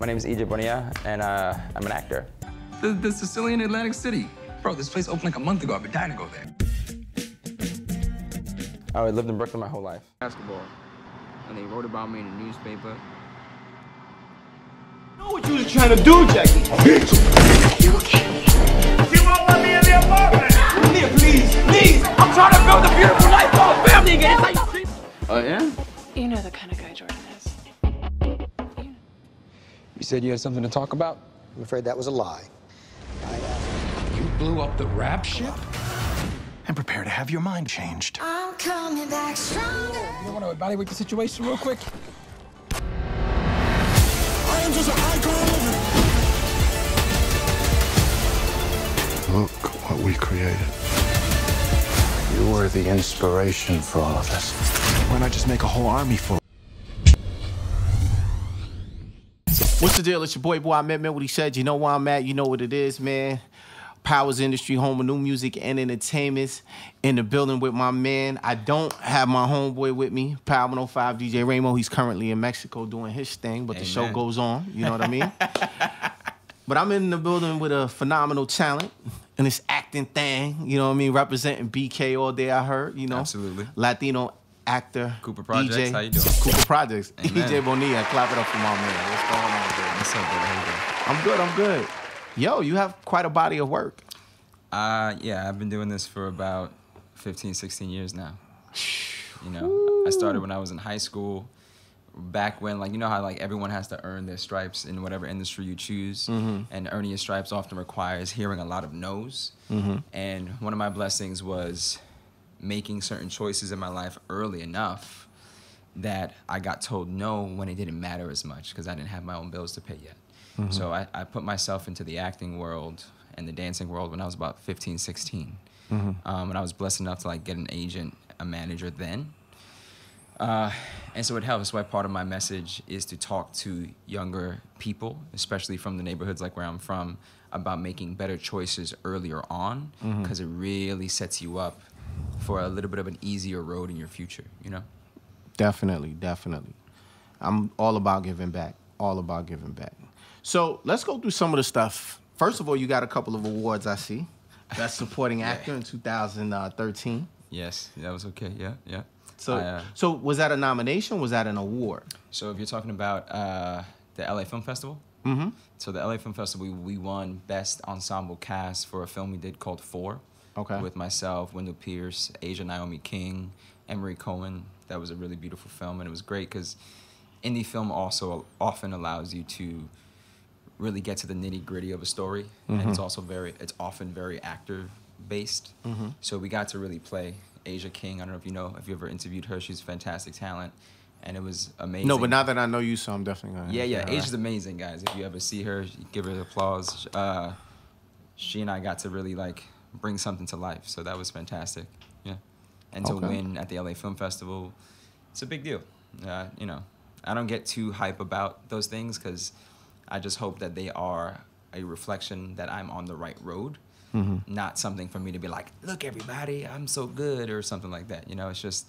My name is Bonilla, and I'm an actor. The Sicilian Atlantic City. Bro, this place opened like a month ago. I've been dying to go there. I lived in Brooklyn my whole life. Basketball. And they wrote about me in the newspaper. I know what you was trying to do, Jackie. You okay? She won't let me in the apartment. Come here, please. I'm trying to build a beautiful life for a family again. It's how you treat. Oh, yeah? You know the kind of guy Jordan is. You said you had something to talk about? I'm afraid that was a lie. You blew up the rap ship? And prepare to have your mind changed. I'm coming back stronger. You want to evaluate the situation real quick? I am just an icon. Look what we created. You were the inspiration for all of us. Why not just make a whole army full? What's the deal? It's your boy, I meant what he said. You know where I'm at. You know what it is, man. Powers Industry, home of new music and entertainments. In the building with my man. I don't have my homeboy with me, Power 105, DJ Ramo. He's currently in Mexico doing his thing, but the show goes on. You know what I mean? But I'm in the building with a phenomenal talent and this acting thing. You know what I mean? Representing BK all day, I heard. You know, Absolutely. Latino actor. Cooper Projects, DJ. how you doing? Cooper Projects. Amen. DJ Bonilla, clap it up for my man. What's going on, bro? What's up, brother? How you doing? I'm good. Yo, you have quite a body of work. Yeah, I've been doing this for about 15, 16 years now. You know, I started when I was in high school. Back when, like, you know how, like, everyone has to earn their stripes in whatever industry you choose. And earning your stripes often requires hearing a lot of no's. And one of my blessings was making certain choices in my life early enough that I got told no when it didn't matter as much because I didn't have my own bills to pay yet. So I put myself into the acting world and the dancing world when I was about 15, 16. And I was blessed enough to, like, get an agent, a manager then. And so it helps. That's why part of my message is to talk to younger people, especially from the neighborhoods like where I'm from, about making better choices earlier on because it really sets you up for a little bit of an easier road in your future, you know? Definitely. I'm all about giving back. So let's go through some of the stuff. First of all, you got a couple of awards, I see. Best Supporting Actor in 2013. Yes, that was okay. Yeah. So was that a nomination? Was that an award? So if you're talking about the LA Film Festival, so the LA Film Festival, we won Best Ensemble Cast for a film we did called Four. Okay. With myself, Wendell Pierce, Asia Naomi King, Emery Cohen. That was a really beautiful film, and it was great because indie film also often allows you to really get to the nitty-gritty of a story, and it's often very actor-based. So we got to really play Asia King. I don't know if you know, if you ever interviewed her. She's a fantastic talent, and it was amazing. No, but now that I know you, so I'm definitely gonna. Yeah. Asia's amazing, guys. If you ever see her, give her applause. She and I got to really, like, bring something to life, so that was fantastic. Yeah, and to win at the LA Film Festival, it's a big deal. You know, I don't get too hype about those things because I just hope that they are a reflection that I'm on the right road. Not something for me to be like, look, everybody, I'm so good, or something like that. You know, it's just,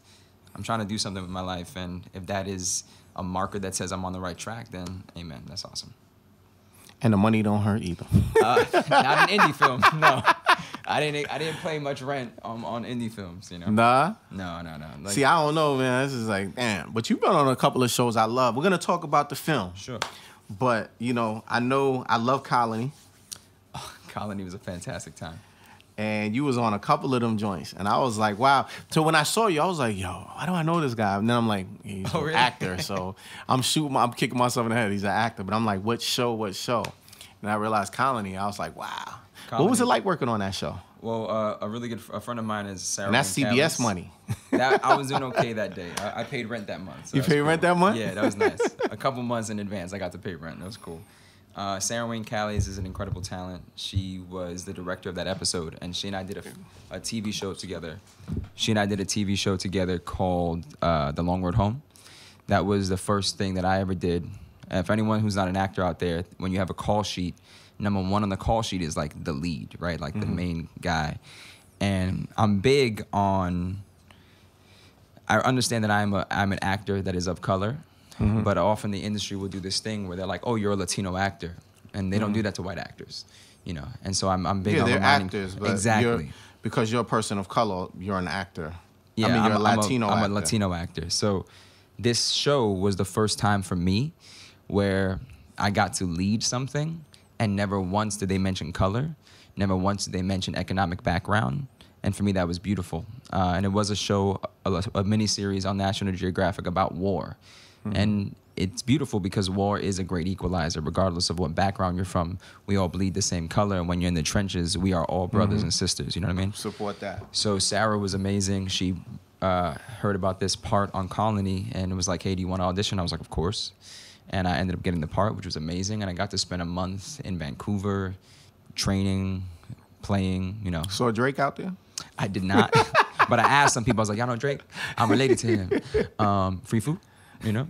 I'm trying to do something with my life, and if that is a marker that says I'm on the right track, then amen, that's awesome. And the money don't hurt either. Not an indie film, no. I didn't pay much rent on indie films, you know. Nah? No. Like, see, I don't know, man. This is like, damn. But you've been on a couple of shows I love. We're going to talk about the film. Sure. But, you know I love Colony. Colony was a fantastic time. And you was on a couple of them joints. And I was like, wow. So when I saw you, I was like, yo, why do I know this guy? And then I'm like, he's an actor. So I'm kicking myself in the head. He's an actor. But I'm like, what show? And I realized Colony. I was like, wow. Colony. What was it like working on that show? Well, a really good friend of mine is Sarah. And that's CBS money. I was doing okay that day. I paid rent that month. So you paid rent that month? Yeah, that was nice. A couple months in advance, I got to pay rent. That was cool. Sarah Wayne Callies is an incredible talent. She was the director of that episode, and she and I did a TV show together. She and I did a TV show together called The Long Road Home. That was the first thing that I ever did. And for anyone who's not an actor out there, when you have a call sheet, number one on the call sheet is like the lead, right? Like the main guy. And I'm big on, I understand that I'm an actor that is of color. but often the industry will do this thing where they're like, "Oh, you're a Latino actor," and they don't do that to white actors, you know. And so I'm big on they're reminding actors, but exactly because you're a person of color, you're an actor. Yeah, I mean, you're a Latino actor. I'm a Latino actor. So this show was the first time for me where I got to lead something, and never once did they mention color, never once did they mention economic background. And for me, that was beautiful. And it was a show, a mini-series on National Geographic about war. And it's beautiful because war is a great equalizer, regardless of what background you're from. We all bleed the same color. And when you're in the trenches, we are all brothers and sisters. You know what I mean? Support that. So Sarah was amazing. She heard about this part on Colony and it was like, "Hey, do you want to audition?" I was like, "Of course." And I ended up getting the part, which was amazing. And I got to spend a month in Vancouver training, playing, you know. Saw Drake out there? I did not. But I asked some people, I was like, "Y'all know Drake? I'm related to him." Free food, you know?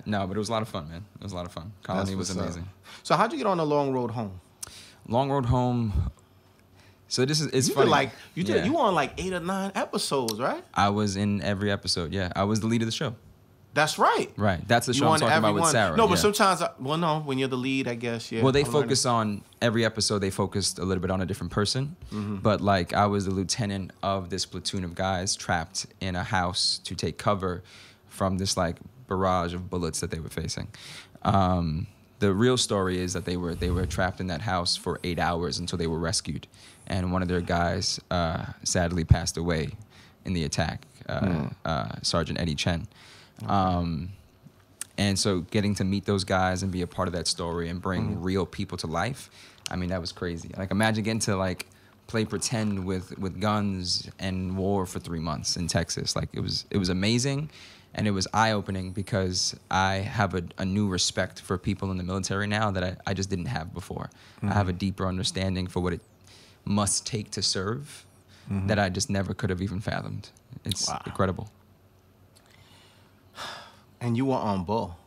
No, but it was a lot of fun, man. It was a lot of fun. Colony was amazing. So how'd you get on the long road home? Long road home. So it's You funny. did like you Yeah. on like 8 or 9 episodes, right? I was in every episode, yeah. I was the lead of the show. That's right. Right. That's the You show I'm on talking about with everyone. Sarah. No, but yeah. sometimes, no, when you're the lead, I guess, yeah. Well, they I'm focus on every episode. They focused a little bit on a different person, but like I was the lieutenant of this platoon of guys trapped in a house to take cover from this like barrage of bullets that they were facing. The real story is that they were trapped in that house for 8 hours until they were rescued, and one of their guys sadly passed away in the attack, Sergeant Eddie Chen. And so getting to meet those guys and be a part of that story and bring real people to life, I mean, that was crazy. Like, imagine getting to, like, play pretend with guns and war for 3 months in Texas. Like, it was amazing, and it was eye-opening because I have a new respect for people in the military now that I just didn't have before. I have a deeper understanding for what it must take to serve that I just never could have even fathomed. It's incredible. And you were on Bull.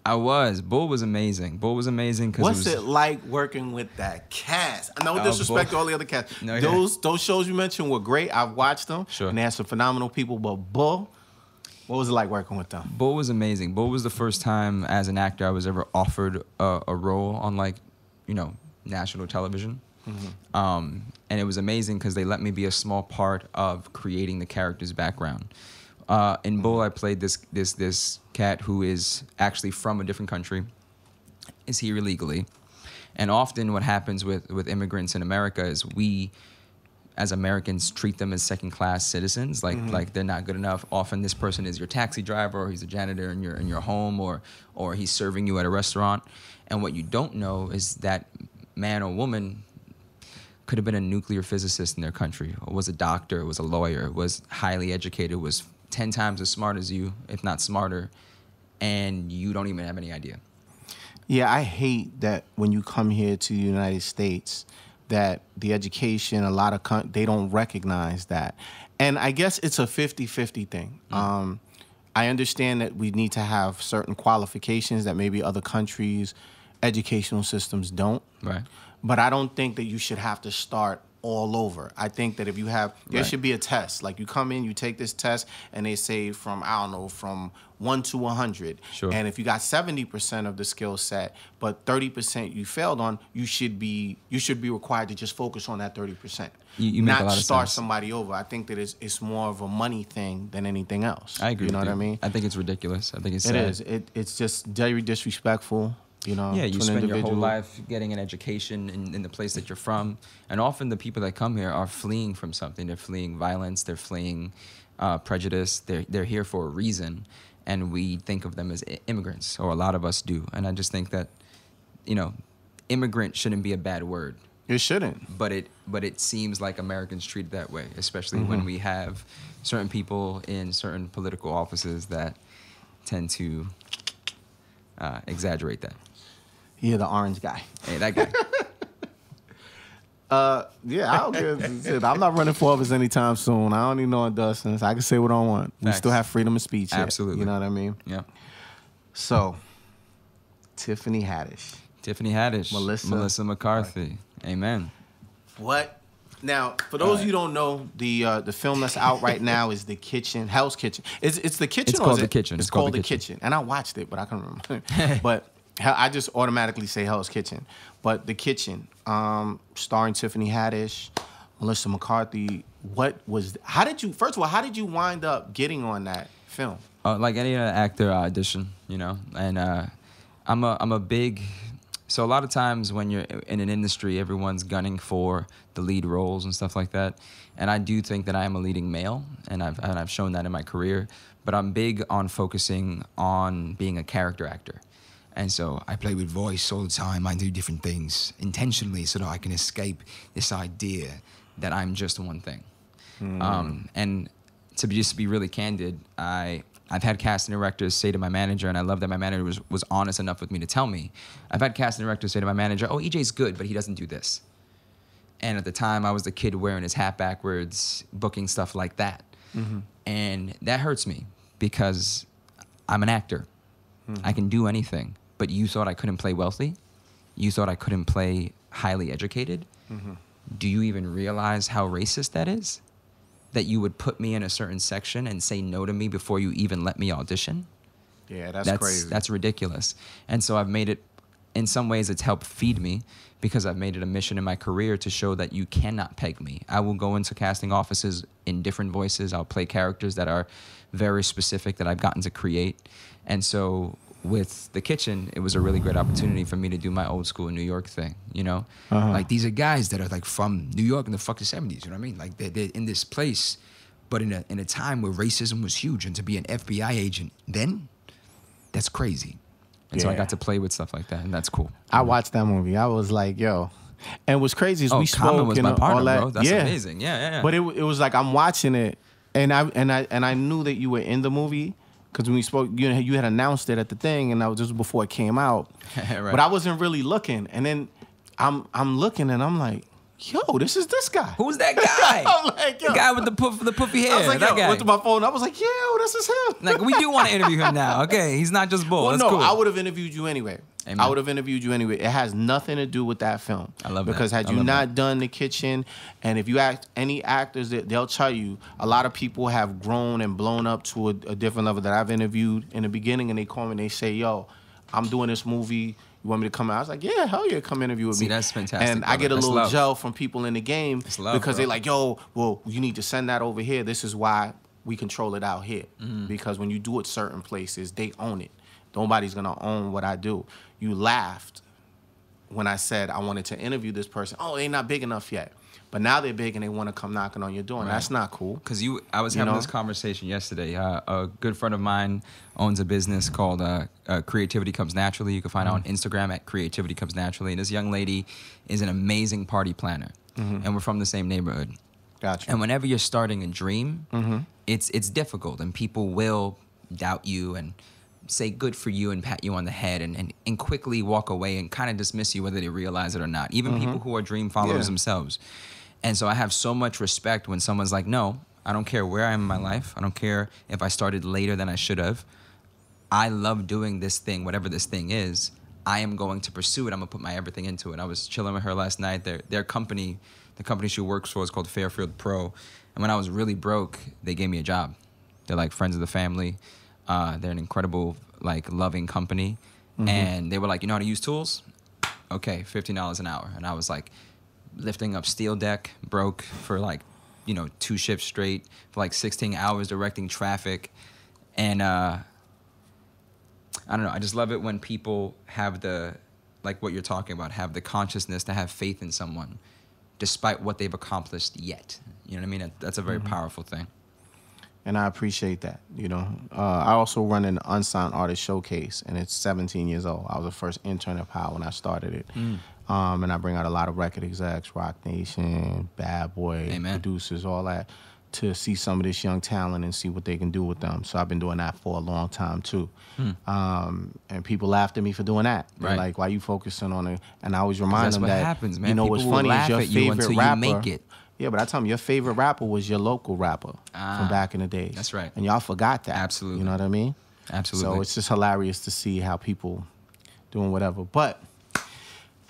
I was. Bull was amazing. Bull was amazing because What's it like working with that cast? I know disrespect to all the other casts. No, those shows you mentioned were great. I've watched them. Sure. And they had some phenomenal people. But Bull, what was it like working with them? Bull was amazing. Bull was the first time as an actor I was ever offered a role on, like, you know, national television. And it was amazing because they let me be a small part of creating the character's background. In Bull, I played this cat who is actually from a different country, is here illegally. And often what happens with immigrants in America is we, as Americans, treat them as second-class citizens, like they're not good enough. Often this person is your taxi driver, or he's a janitor in your home, or he's serving you at a restaurant. And what you don't know is that man or woman could have been a nuclear physicist in their country, or was a doctor, was a lawyer, was highly educated, was 10 times as smart as you, if not smarter, and you don't even have any idea. Yeah, I hate that when you come here to the United States, that the education, a lot of they don't recognize that. And I guess it's a 50-50 thing. I understand that we need to have certain qualifications that maybe other countries' educational systems don't. Right. But I don't think that you should have to start all over. I think that if you have, there should be a test. Like, you come in, you take this test, and they say from 1 to 100. Sure. And if you got 70% of the skill set, but 30% you failed on, you should be required to just focus on that 30%. You make a lot of start sense. somebody over. I think that it's more of a money thing than anything else. I agree. You know with what I mean? I think it's ridiculous. I think it's It sad. is. It's just very disrespectful. You know, Yeah, you to an spend your whole individual. life getting an education in the place that you're from. And often the people that come here are fleeing from something. They're fleeing violence. They're fleeing prejudice. They're here for a reason. And we think of them as immigrants, or a lot of us do. And I just think that, you know, immigrant shouldn't be a bad word. It shouldn't. But it seems like Americans treat it that way, especially when we have certain people in certain political offices that tend to exaggerate that. Yeah, the orange guy. Hey, that guy. Yeah, I don't give shit. I'm not running for office anytime soon. I don't need no endorsements. I can say what I want. We Facts. still have freedom of speech here. Absolutely. You know what I mean? Yeah. So, Tiffany Haddish. Tiffany Haddish. Melissa McCarthy. Amen. What Now, for those of you who don't know, the film that's out right now is The Kitchen, Hell's Kitchen. It's The Kitchen. It's called The Kitchen. It's called The Kitchen. And I watched it, but I can't remember. But I just automatically say Hell's Kitchen. But The Kitchen, starring Tiffany Haddish, Melissa McCarthy. First of all, how did you wind up getting on that film? Like any actor audition, you know, and I'm a big. So a lot of times when you're in an industry, everyone's gunning for the lead roles and stuff like that. And I do think that I am a leading male, and I've shown that in my career. But I'm big on focusing on being a character actor. And so I play with voice all the time. I do different things intentionally so that I can escape this idea that I'm just one thing. And to just be really candid, I've had casting directors say to my manager, and I love that my manager was honest enough with me to tell me, I've had casting directors say to my manager, oh, EJ's good, but he doesn't do this. And at the time, I was the kid wearing his hat backwards, booking stuff like that. And that hurts me because I'm an actor. I can do anything. But you thought I couldn't play wealthy? You thought I couldn't play highly educated? Do you even realize how racist that is? That you would put me in a certain section and say no to me before you even let me audition? Yeah, that's crazy. That's ridiculous. And so I've made it, in some ways it's helped feed me because I've made it a mission in my career to show that you cannot peg me. I will go into casting offices in different voices. I'll play characters that are very specific that I've gotten to create. And so with The Kitchen, it was a really great opportunity for me to do my old school New York thing, you know? Like, these are guys that are, like, from New York in the fucking 70s, you know what I mean? Like, they're in this place, but in a time where racism was huge, and to be an FBI agent then, that's crazy. And so I got to play with stuff like that, and that's cool. I watched that movie. I was like, yo. And what's crazy is we spoke. Common was my partner, all that. bro. That's amazing. Yeah. But it was like I'm watching it, and I knew that you were in the movie. Because when we spoke, you had announced it at the thing, and this was before it came out. Right. But I wasn't really looking. And then I'm looking, and I'm like, yo, this is this guy. Who's that guy? I'm like, yo. The guy with the puffy hair. I was like, that yo, guy. went to my phone. I was like, yo, this is him. Like, we do want to interview him now. Okay, he's not just bull. Well, That's no, cool. I would have interviewed you anyway. Amen. I would have interviewed you anyway. It has nothing to do with that film. I love that. Because had you not done The Kitchen, and if you ask any actors, they'll tell you a lot of people have grown and blown up to a different level that I've interviewed in the beginning, and they call me and they say, yo, I'm doing this movie. You want me to come out? I was like, yeah, hell yeah, come interview with me. See, that's fantastic. And I get a That's little love. gel from people in the game because they're like, yo, well, you need to send that over here. This is why we control it out here. Because when you do it certain places, they own it. Nobody's going to own what I do. You laughed when I said I wanted to interview this person. Oh, they're not big enough yet. But now they're big and they want to come knocking on your door, and that's not cool. Because I was having this conversation yesterday. A good friend of mine owns a business called Creativity Comes Naturally. You can find out on Instagram at Creativity Comes Naturally. And this young lady is an amazing party planner, and we're from the same neighborhood. Gotcha. And whenever you're starting a dream, it's difficult, and people will doubt you and say good for you and pat you on the head and quickly walk away and kind of dismiss you whether they realize it or not. Even people who are dream followers themselves. And so I have so much respect when someone's like, no, I don't care where I am in my life. I don't care if I started later than I should have. I love doing this thing, whatever this thing is. I am going to pursue it. I'm going to put my everything into it. I was chilling with her last night. Their company, the company she works for is called Fairfield Pro. And when I was really broke, they gave me a job. They're like friends of the family. They're an incredible, like, loving company. And they were like, you know how to use tools? Okay, $15 an hour. And I was like, lifting up steel deck, broke for like, 2 shifts straight for like 16 hours directing traffic. And I don't know, I just love it when people have like what you're talking about, have the consciousness to have faith in someone despite what they've accomplished yet. You know what I mean? That's a very powerful thing. And I appreciate that, I also run an Unsigned Artist Showcase, and it's 17 years old. I was the first intern at Power when I started it. And I bring out a lot of record execs, Rock Nation, Bad Boy, producers, all that, to see some of this young talent and see what they can do with them. So I've been doing that for a long time, too. And people laughed at me for doing that. They're like, why you focusing on it? And I always remind them that, that's what happens, man. What's People will funny is laugh your at you favorite until rapper. you make it. Yeah, but I tell them your favorite rapper was your local rapper from back in the days. That's right. And y'all forgot that. Absolutely. You know what I mean? Absolutely. So it's just hilarious to see how people doing whatever. But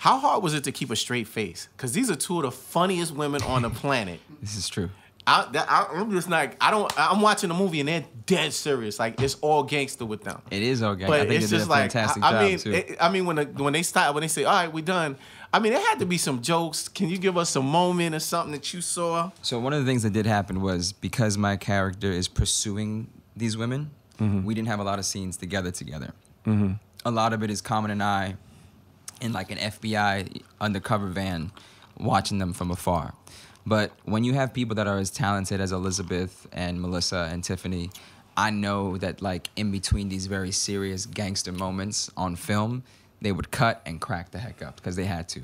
How hard was it to keep a straight face? Because these are two of the funniest women on the planet. This is true. I'm just like, I'm watching the movie and they're dead serious. Like, it's all gangster with them. It is all gangster. But I think it's they did just a like, fantastic I job mean, too. when they say, all right, we done. I mean, there had to be some jokes. Can you give us a moment or something that you saw? So one of the things that did happen was because my character is pursuing these women, we didn't have a lot of scenes together. A lot of it is Common and I in like an FBI undercover van watching them from afar. But when you have people that are as talented as Elizabeth and Melissa and Tiffany, I know that like in between these very serious gangster moments on film, they would cut and crack the heck up because they had to.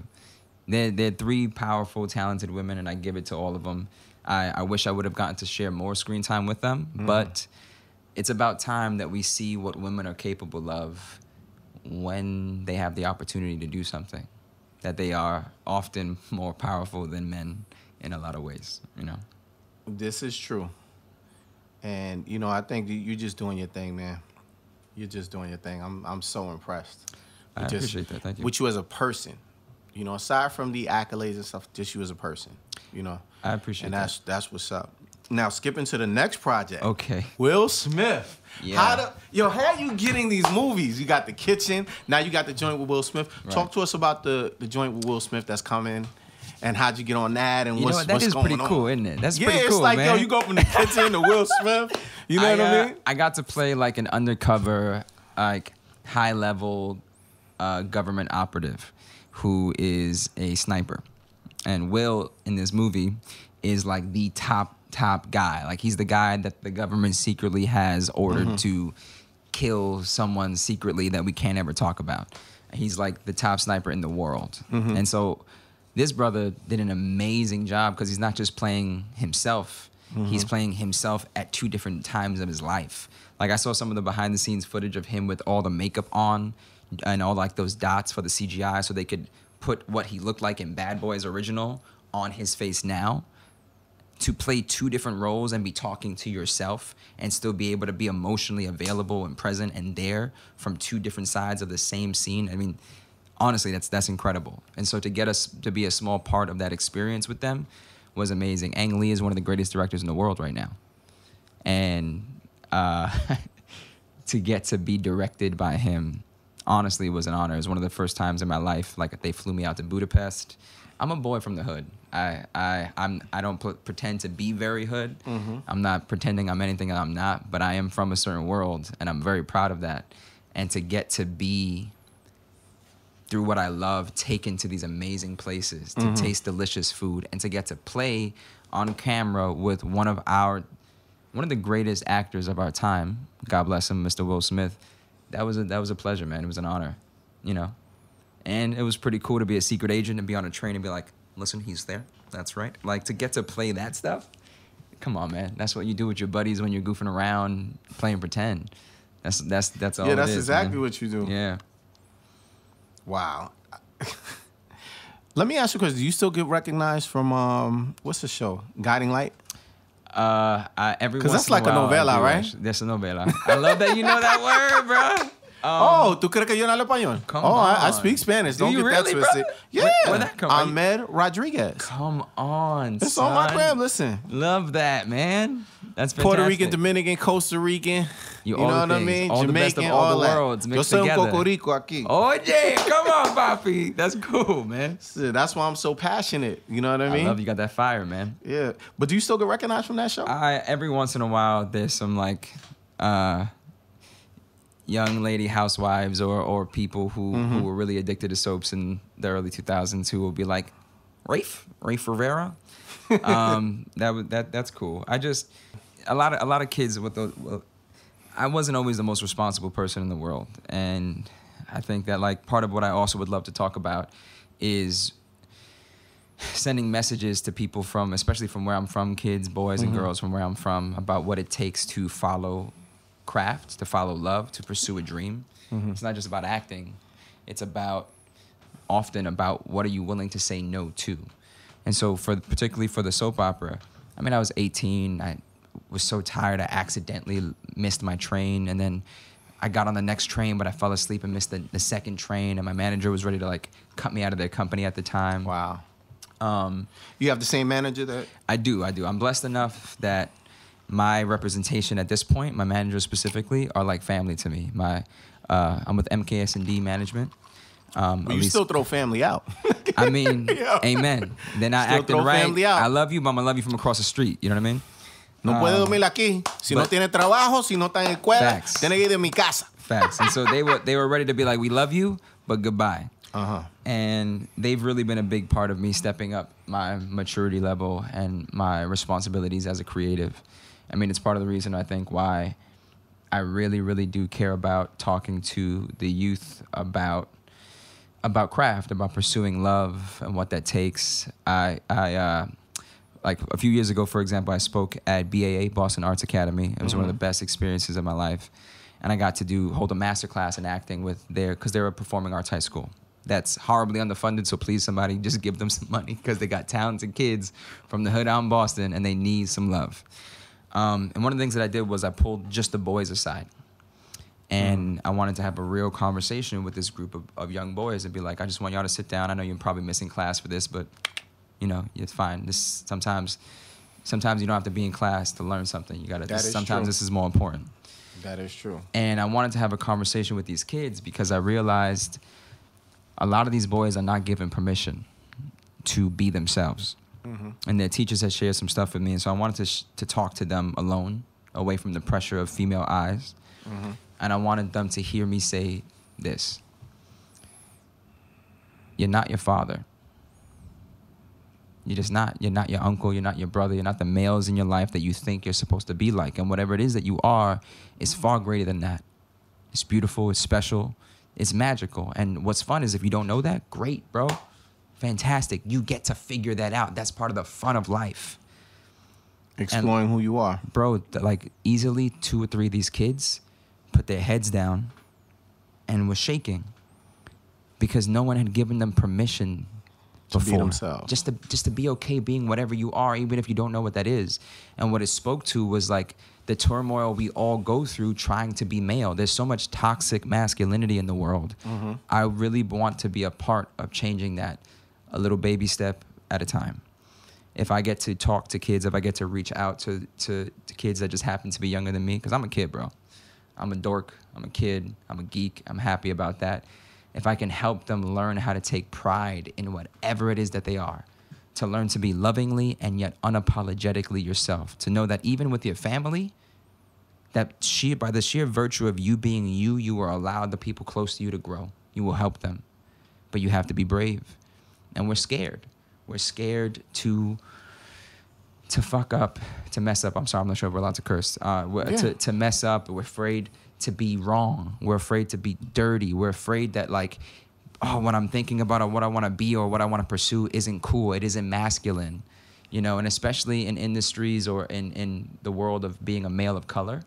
They're three powerful, talented women, and I give it to all of them. I wish I would have gotten to share more screen time with them, but it's about time that we see what women are capable of when they have the opportunity to do something, that they are often more powerful than men in a lot of ways, you know? This is true. And, you know, I think you're just doing your thing, man. You're just doing your thing. I'm so impressed. I appreciate that. Thank you. With you as a person. You know, aside from the accolades and stuff, just you as a person, you know? I appreciate that. And that's what's up. Now, skipping to the next project. Okay. Will Smith. Yeah. How are you getting these movies? You got The Kitchen. Now you got the joint with Will Smith. Right. Talk to us about the joint with Will Smith that's coming. And how'd you get on that? And You know what's what? That is going pretty on? cool, isn't it? That's Yeah, pretty cool, it's like, man. yo, you go from The Kitchen to Will Smith. You know what I mean? I got to play like an undercover, like high-level government operative who is a sniper. And Will, in this movie, is like the top guy. Like, he's the guy that the government secretly has ordered to kill someone secretly that we can't ever talk about. He's like the top sniper in the world. And so this brother did an amazing job because he's not just playing himself. He's playing himself at two different times of his life. Like, I saw some of the behind the scenes footage of him with all the makeup on and all like those dots for the CGI so they could put what he looked like in Bad Boys Original on his face now. To play two different roles and be talking to yourself and still be able to be emotionally available and present and there from two different sides of the same scene. I mean, honestly, that's incredible. And so to get us to be a small part of that experience with them was amazing. Ang Lee is one of the greatest directors in the world right now. And to get to be directed by him, honestly, was an honor. It was one of the first times in my life, like, they flew me out to Budapest. I'm a boy from the hood. I don't pretend to be very hood. I'm not pretending I'm anything that I'm not, but I am from a certain world, and I'm very proud of that. And to get to be, through what I love, taken to these amazing places, to taste delicious food, and to get to play on camera with one of the greatest actors of our time, God bless him, Mr. Will Smith, that was a pleasure, man. It was an honor, you know? And it was pretty cool to be a secret agent and be on a train and be like, listen, he's there. That's right. Like, to get to play that stuff, come on, man. That's what you do with your buddies when you're goofing around, playing pretend. That's all. Yeah, that's it is, exactly man. what you do. Yeah. Wow. Let me ask you a question. Do you still get recognized from what's the show? Guiding Light? Every Because once that's in a like a while, novela, I do right? actually. That's a novela. I love that you know that word, bro. ¿Tú crees que yo no hablo español? Come I on. speak Spanish. Do Don't you get really, that twisted. brother? Yeah. Where'd that come from? Ahmed Rodriguez. Come on, It's son. on my gram. Listen. Love that, man. That's fantastic. Puerto Rican, Dominican, Costa Rican. You know all the what I things. mean? All the best Jamaican, of all all the that. worlds mixed Yo soy un together. cocorico aquí. Oh, yeah. Come on, Papi. That's cool, man. Shit, that's why I'm so passionate. You know what I mean? I love you got that fire, man. Yeah. But do you still get recognized from that show? Every once in a while, there's some, like, young lady housewives or people who were really addicted to soaps in the early 2000s who will be like, Rafe Rivera? That's cool. A lot of kids with I wasn't always the most responsible person in the world, and I think that, like, part of what I also would love to talk about is sending messages to people especially from where I'm from, kids, boys and girls from where I'm from, about what it takes to follow craft, to follow love, to pursue a dream. It's not just about acting. It's often about what are you willing to say no to. And so particularly for the soap opera, I mean, I was 18. I was so tired I accidentally missed my train, and then I got on the next train, but I fell asleep and missed the second train, and my manager was ready to like cut me out of their company at the time. Wow. You have the same manager that? I do. I'm blessed enough that my representation at this point, my managers specifically, are like family to me. I'm with MKS&D Management. You still throw family out. I mean, amen. They're not Still acting throw right. family out. I love you, but I'm gonna love you from across the street. You know what I mean? No puede dormir aquí. Si no tiene trabajo, si no está en escuela, Facts. tiene que ir de mi casa. Facts. And so they were ready to be like, we love you, but goodbye. Uh-huh. And they've really been a big part of me stepping up my maturity level and my responsibilities as a creative. I mean, it's part of the reason I think why I really, really do care about talking to the youth about craft, about pursuing love and what that takes. I like a few years ago, for example, I spoke at BAA, Boston Arts Academy. It was one of the best experiences of my life. And I got to hold a master class in acting because they were a performing arts high school. That's horribly underfunded, so please somebody just give them some money because they got talented kids from the hood out in Boston and they need some love. And one of the things that I did was I pulled just the boys aside. And I wanted to have a real conversation with this group of young boys and be like, I just want y'all to sit down. I know you're probably missing class for this, but you know, it's fine. Sometimes you don't have to be in class to learn something. You gotta. Sometimes this is more important. That is true. And I wanted to have a conversation with these kids because I realized a lot of these boys are not given permission to be themselves. And their teachers had shared some stuff with me, and so I wanted to talk to them alone, away from the pressure of female eyes. And I wanted them to hear me say this: you're not your father. You're just not. You're not your uncle. You're not your brother. You're not the males in your life that you think you're supposed to be like. And whatever it is that you are is far greater than that. It's beautiful. It's special. It's magical. And what's fun is if you don't know that, great, bro. Fantastic. You get to figure that out. That's part of the fun of life. Exploring who you are. Bro, like easily 2 or 3 of these kids put their heads down and were shaking because no one had given them permission To before. be themselves. Just to be okay being whatever you are, even if you don't know what that is. And what it spoke to was like the turmoil we all go through trying to be male. There's so much toxic masculinity in the world. I really want to be a part of changing that, a little baby step at a time. If I get to talk to kids, if I get to reach out to kids that just happen to be younger than me, because I'm a kid, bro. I'm a dork, I'm a kid, I'm a geek, I'm happy about that. If I can help them learn how to take pride in whatever it is that they are, to learn to be lovingly and yet unapologetically yourself, to know that even with your family, that by the sheer virtue of you being you, you will allow the people close to you to grow. You will help them. But you have to be brave. And we're scared. We're scared to fuck up, to mess up. I'm sorry, I'm not sure if we're allowed to curse. To mess up. We're afraid to be wrong. We're afraid to be dirty. We're afraid that like, oh, what I'm thinking about or what I want to be or what I want to pursue isn't cool. It isn't masculine, you know. And especially in industries or in the world of being a male of color,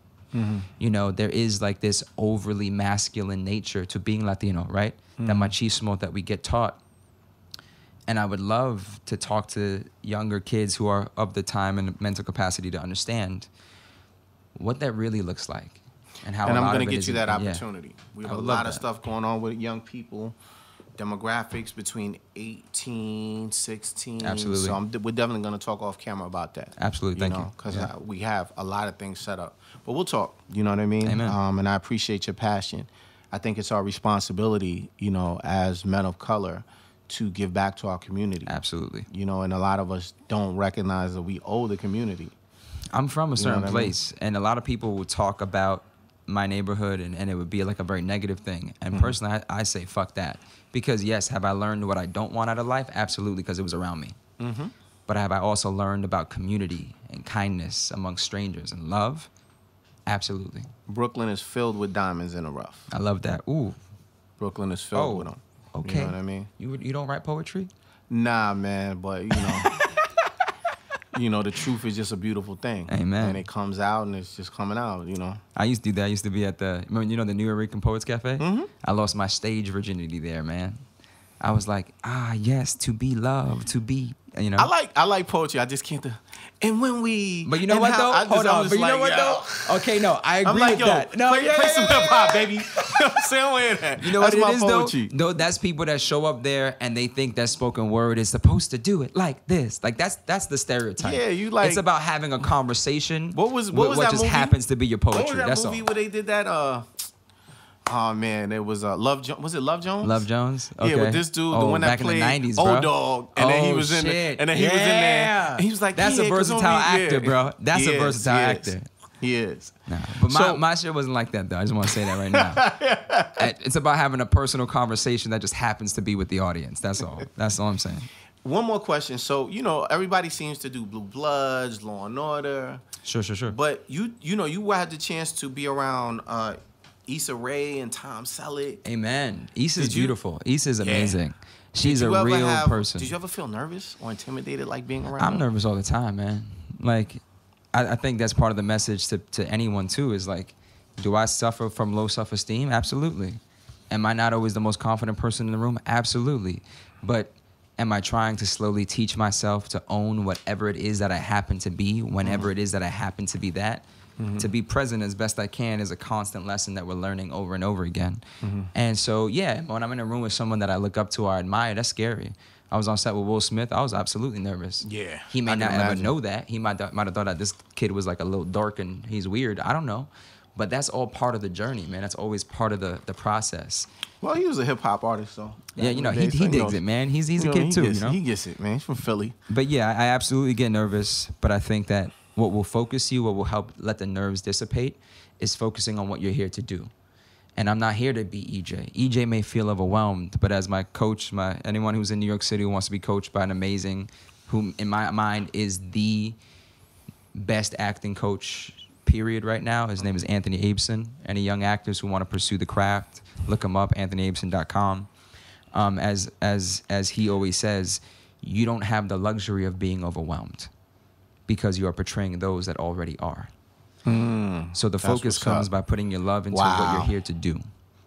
you know, there is like this overly masculine nature to being Latino, right? That machismo that we get taught. And I would love to talk to younger kids who are of the time and mental capacity to understand what that really looks like. And how. And I'm going to get you that opportunity. Yeah. We have a lot of stuff going on with young people, demographics between 18, 16. Absolutely. So we're definitely going to talk off camera about that. Absolutely. Thank you. Because we have a lot of things set up. But we'll talk, you know what I mean? Amen. And I appreciate your passion. I think it's our responsibility, you know, as men of color, to give back to our community. Absolutely. You know, and a lot of us don't recognize that we owe the community. I'm from a certain what I mean? place, and a lot of people will talk about my neighborhood, and it would be like a very negative thing. And personally, I say fuck that. Because yes, have I learned what I don't want out of life? Absolutely, because it was around me. But have I also learned about community and kindness amongst strangers and love? Absolutely. Brooklyn is filled with diamonds in the rough. I love that. Ooh. Brooklyn is filled with them. Okay. You know what I mean? You don't write poetry? Nah, man, but you know, you know, the truth is just a beautiful thing. Amen. And it comes out, and it's just coming out, you know. I used to do that. I used to be at the New York Poets Cafe? I lost my stage virginity there, man. I was like, yes, to be loved, to be you know. I like poetry. I just can't do. And when we. But you know what though? Hold on. But you know what though? Okay, no, I agree with that. No, play some hip hop, baby. You know what I'm saying? With that. You know what That's it is my poetry. though? No, that's people that show up there and they think that spoken word is supposed to do it like this. Like that's the stereotype. Yeah, you like. It's about having a conversation. What was what that just movie? happens to be your poetry. What was that that's movie all. where they did that? Oh man, it was Love Jones. Was it Love Jones? Love Jones. Okay. Yeah, with this dude, the Oh, one that back played in the 90s, bro. Old Dog, and then he was in shit. there, and then he was in there, and he was like, that's yeah, a 'cause versatile homie, actor, bro. That's He a is, versatile he is. actor. He is. Nah, but So- my shit wasn't like that though. I just want to say that right now. It's about having a personal conversation that just happens to be with the audience. That's all. That's all I'm saying. One more question. So, you know, everybody seems to do Blue Bloods, Law and Order. Sure. But you had the chance to be around Issa Rae and Tom Selleck. Amen. Issa's Did you- beautiful. Issa's Yeah. amazing. She's Did a you ever real person. Did you ever feel nervous or intimidated like being around I'm her? nervous all the time, man. Like, I think that's part of the message to anyone too is like, do I suffer from low self-esteem? Absolutely. Am I not always the most confident person in the room? Absolutely. But am I trying to slowly teach myself to own whatever it is that I happen to be, whenever it is that I happen to be that? To be present as best I can is a constant lesson that we're learning over and over again. And so, yeah, when I'm in a room with someone that I look up to or admire, that's scary. I was on set with Will Smith. I was absolutely nervous. Yeah, He may I not can ever imagine. know that. He might have thought that this kid was like a little dark and he's weird. I don't know. But that's all part of the journey, man. That's always part of the process. Well, he was a hip hop artist, so Yeah, you know, he digs it, man. He's a kid too, you know? He gets it, man. He's from Philly. But yeah, I absolutely get nervous, but I think that what will focus you, what will help let the nerves dissipate, is focusing on what you're here to do. And I'm not here to be EJ. EJ may feel overwhelmed, but as my coach, anyone who's in New York City who wants to be coached by an amazing, who in my mind is the best acting coach, period, right now. His name is Anthony Abeson. Any young actors who want to pursue the craft, look him up, anthonyabeson.com. As he always says, you don't have the luxury of being overwhelmed because you are portraying those that already are. So the focus what's comes up. by putting your love into what you're here to do.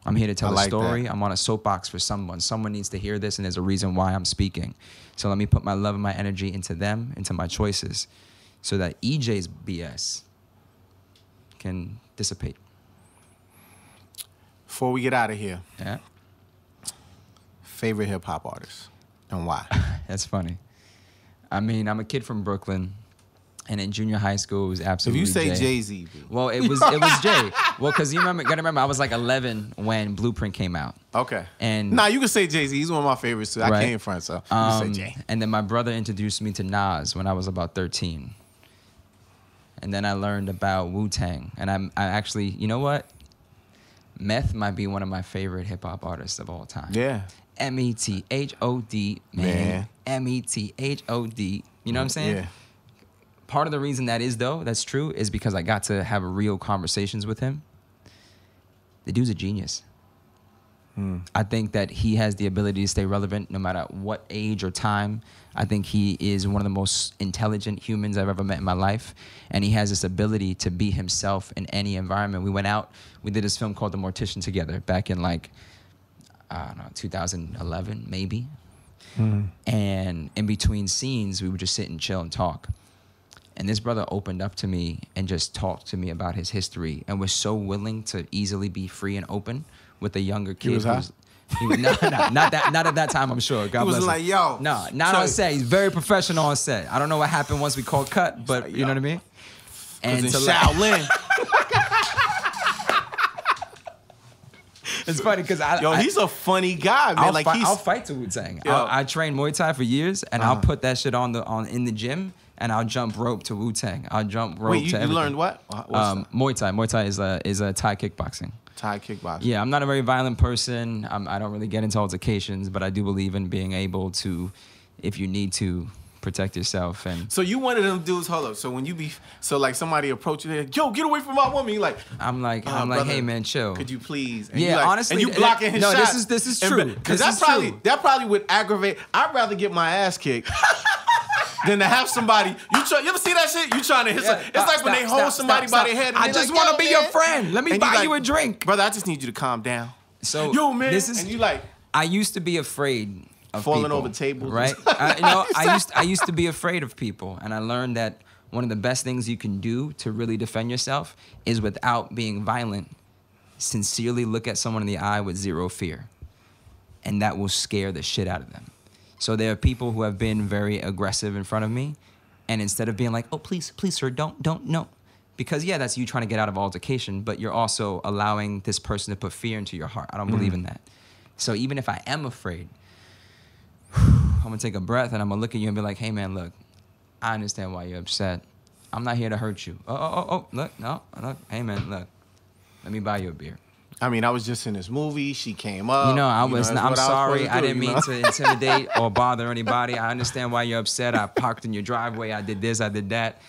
I'm here to tell I a like story. that. I'm on a soapbox for someone. Someone needs to hear this, and there's a reason why I'm speaking. So let me put my love and my energy into them, into my choices, so that EJ's BS can dissipate. Before we get out of here, Yeah, favorite hip hop artist and why? that's funny. I mean, I'm a kid from Brooklyn, and in junior high school, it was If absolutely you say Jay. Jay-Z, Well, it was Jay. Well, because you gotta remember, I was like 11 when Blueprint came out. okay. And Nah, you can say Jay-Z. He's one of my favorites too. I Right. came in front, so you can say Jay. And then my brother introduced me to Nas when I was about 13. And then I learned about Wu-Tang. And I actually, you know what? Meth might be one of my favorite hip-hop artists of all time. Yeah. M-E-T-H-O-D, man. M-E-T-H-O-D. You know what I'm saying? Yeah. Part of the reason that's true, is because I got to have real conversations with him. The dude's a genius. I think that he has the ability to stay relevant no matter what age or time. I think he is one of the most intelligent humans I've ever met in my life. And he has this ability to be himself in any environment. We went out, we did this film called The Mortician together back in like, I don't know, 2011 maybe. And in between scenes, we would just sit and chill and talk. And this brother opened up to me and just talked to me about his history and was so willing to easily be free and open with a younger kid. was high? Not at that time, I'm sure. God He was bless him. like, yo. No, not so- on set. He's very professional on set. I don't know what happened once we called cut, but like, you know yo. what I mean? And in to Shaolin. it's funny because Yo, he's a funny guy, man. I'll fight to Wu-Tang. Yo. I trained Muay Thai for years, and I'll put that shit on in the gym, and I'll jump rope to Wu-Tang. I'll jump rope Wait, to you everything. learned what? What's that? Muay Thai. Muay Thai is a Thai kickboxing. Thai kickboxing. Yeah, I'm not a very violent person. I don't really get into altercations, but I do believe in being able to, if you need to, protect yourself. And So you one of them dudes, hold up. So when you be, so like somebody approach you, they're like, yo, get away from my woman. You like, I'm like, brother, hey man, chill. could you please? And Yeah, you like, honestly, and you blocking his no, shot. this is true. Because This is true. that probably would aggravate. I'd rather get my ass kicked than to have somebody. You ever see that shit? You trying to hit? Yeah, It's like when they hold somebody by their head. And I they just like, want yo, to be man. your friend. Let me And buy you you a drink. brother. I just need you to calm down. So Yo, man. this is. And you like, I used to be afraid of falling people, over tables. right? I used to be afraid of people, and I learned that one of the best things you can do to really defend yourself is, without being violent, sincerely look at someone in the eye with zero fear, and that will scare the shit out of them. So there are people who have been very aggressive in front of me, and instead of being like, oh, please, sir, don't, no. Because, yeah, that's you trying to get out of altercation, but you're also allowing this person to put fear into your heart. I don't believe in that. So even if I am afraid, I'm going to take a breath, and I'm going to look at you and be like, hey, man, look, I understand why you're upset. I'm not here to hurt you. Oh, look, hey, man, look, let me buy you a beer. I mean, I was just in this movie. She came up. I'm sorry. I didn't mean to intimidate or bother anybody. I understand why you're upset. I parked in your driveway. I did this. I did that.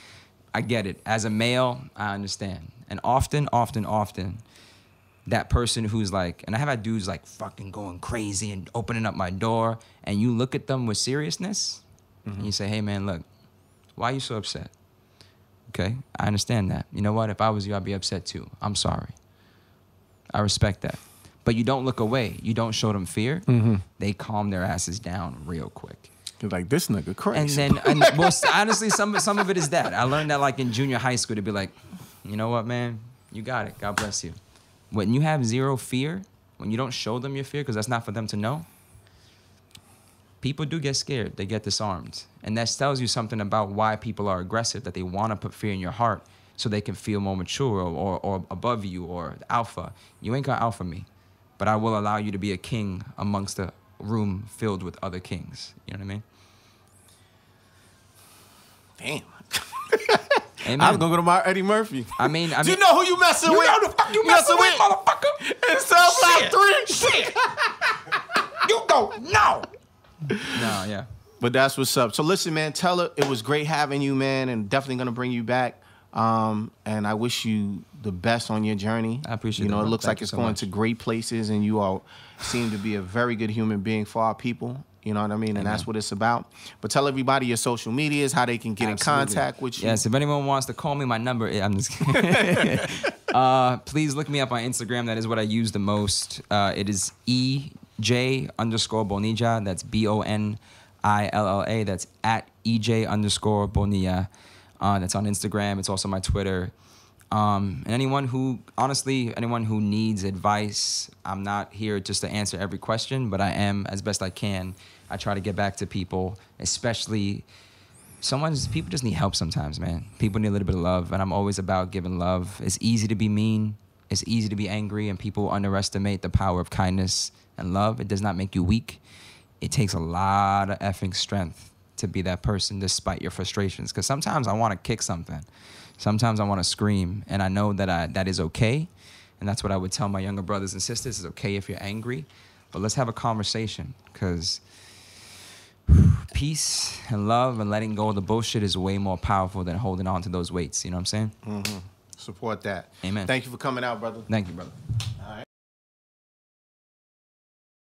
I get it. As a male, I understand. And often, that person who's like, and I have had dudes like fucking going crazy and opening up my door, and you look at them with seriousness, and you say, hey, man, look, why are you so upset? Okay, I understand that. You know what? If I was you, I'd be upset too. I'm sorry. I respect that. But you don't look away. You don't show them fear. They calm their asses down real quick. You're like, this nigga crazy. And well, honestly, some of it is that. I learned that like in junior high school to be like, you know what, man? You got it. God bless you. When you have zero fear, when you don't show them your fear, because that's not for them to know, people do get scared. They get disarmed. And that tells you something about why people are aggressive, that they want to put fear in your heart so they can feel more mature or above you or alpha. You ain't gonna alpha me, but I will allow you to be a king amongst a room filled with other kings. You know what I mean? Damn. Amen. I'm gonna go to my Eddie Murphy. I mean, Do you know who you messing with? You know the fuck you messing with, motherfucker? In Cell Block 3. Shit. You don't know. No, yeah. But that's what's up. So listen, man, tell her it was great having you, man, and definitely gonna bring you back. And I wish you the best on your journey. I appreciate it. that, It bro. looks Thank like you it's so going much. to great places, and you all seem to be a very good human being for our people. You know what I mean? And that's what it's about. But tell everybody your social medias, how they can get in contact with you. Yes, if anyone wants to call me, my number, I'm just kidding. Please look me up on Instagram. That is what I use the most. It is EJ_Bonilla. That's BONILLA. That's at EJ_Bonilla. That's on Instagram. It's also my Twitter. And anyone who needs advice, I'm not here just to answer every question, but I am, as best I can. I try to get back to people, especially people just need help sometimes, man. People need a little bit of love, and I'm always about giving love. It's easy to be mean. It's easy to be angry, and people underestimate the power of kindness and love. It does not make you weak. It takes a lot of effing strength to be that person despite your frustrations, because sometimes I want to kick something. Sometimes I want to scream, and I know that that is okay, and that's what I would tell my younger brothers and sisters. It's okay if you're angry, but let's have a conversation, because peace and love and letting go of the bullshit is way more powerful than holding on to those weights. You know what I'm saying? Support that. Amen. Thank you for coming out, brother. Thank you, brother.